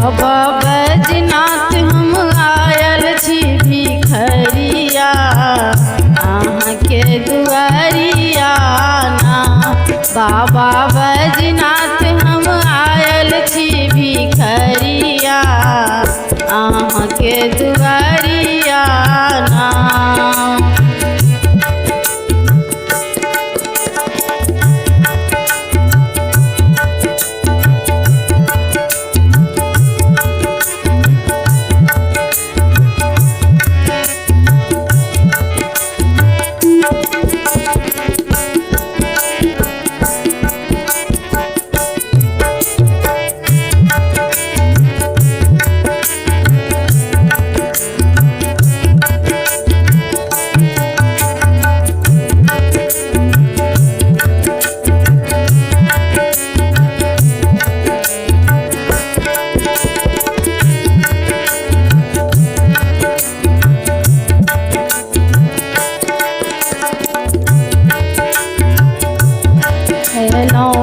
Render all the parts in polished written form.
बाबा बैजनाथ हम आयल छी भिखरिया अहाँ के दुआरिया ना। बाबा बैजनाथ हम आयल छी भिखरिया अहाँ के दुआरिया ना।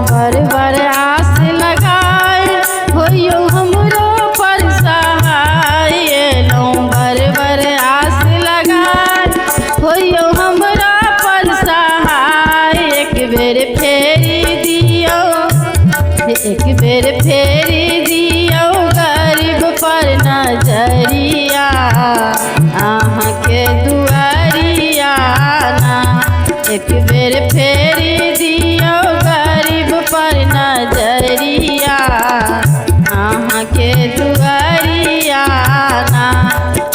भर भर आस लगाए होइयो हमरो पर सहाय। भर भर आस लगाए होइयो हमरा पर सहाय। एक बेर फेरी दियो, एक बेर फेरी दियो गरीब पर नजरिया अहाँ के दुआरिया ना। एक बेर फेरी दियो गरीब पर नजरिया अहाँ के दुआरिया ना।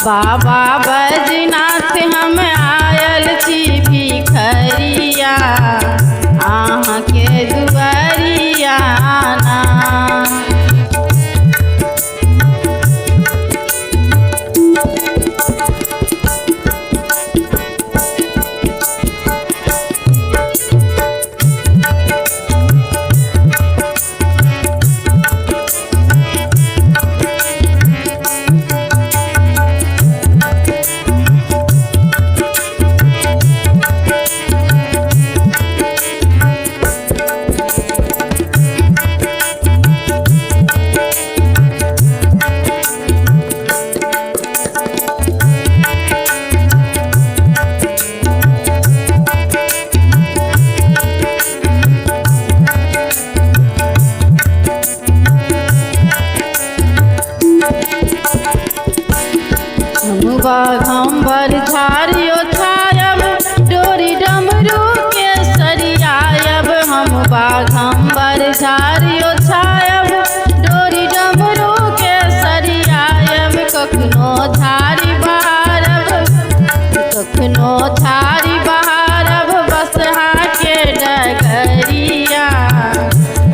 बाबा बैजनाथ हम आयल छी भिखरिया अहाँ के दुआरिया ना। बाघम्बर झारियो छायब डोरी डमरू के सरियायब। हम बाघम्बर झारियो छायब डोरी डमरू के सरियायब। कखनो झारी बहारब, कखनो झारी बहारब बसहा के डगरिया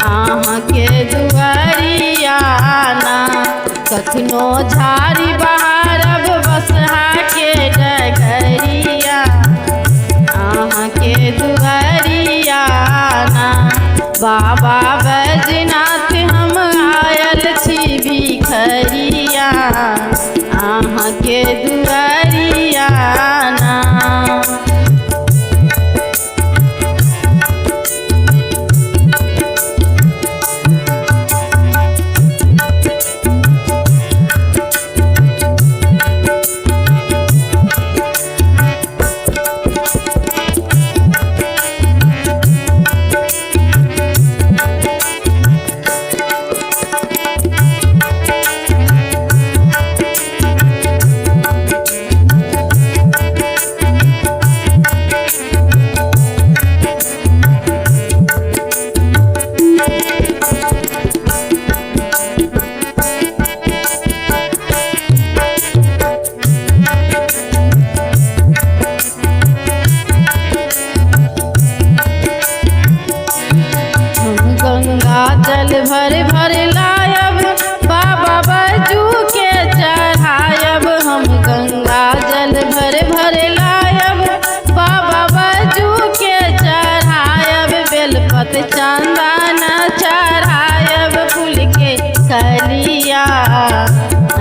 अहाँ के दुआरिया ना। कखनो झारी बहारब बसहा के डगरिया अहाँ के दुआरिया ना। बाबा बैजनाथ हम आयल छी भिखरिया अहाँ के दुआरिया ना। जल भर भर लायब बाबा बैजू के चढ़ायब। हम गंगा जल भर भर लायब बाबा बैजू के चढ़ायब। बेलपत चंदन चढ़ायब फूल के कलिया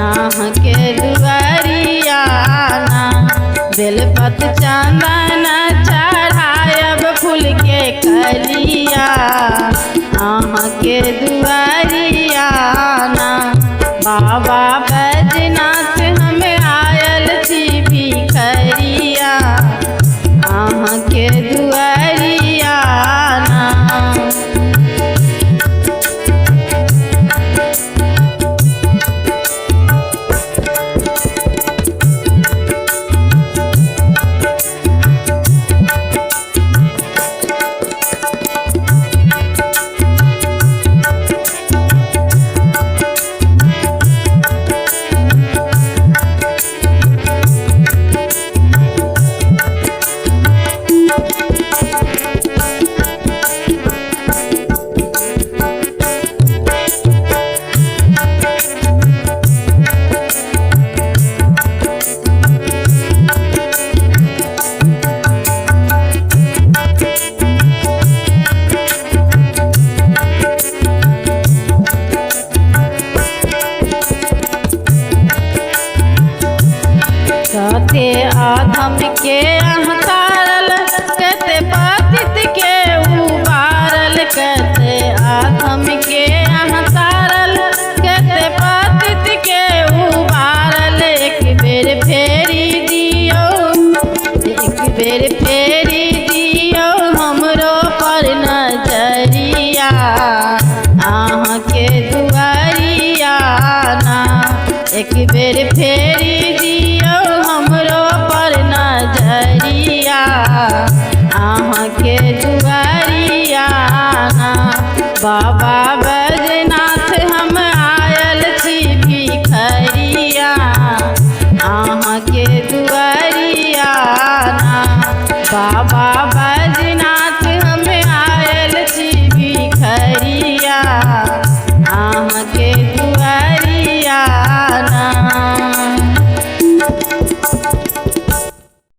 अहाँ के दुआरिया ना। बेलपत चंदन चढ़ायब फूल के कलिया अहाँ के दुआरिया ना। के दुआरियाना। बाबा बैजनाथ हम आयल छी भिखरिया अहाँ के दुआरियाना। बाबा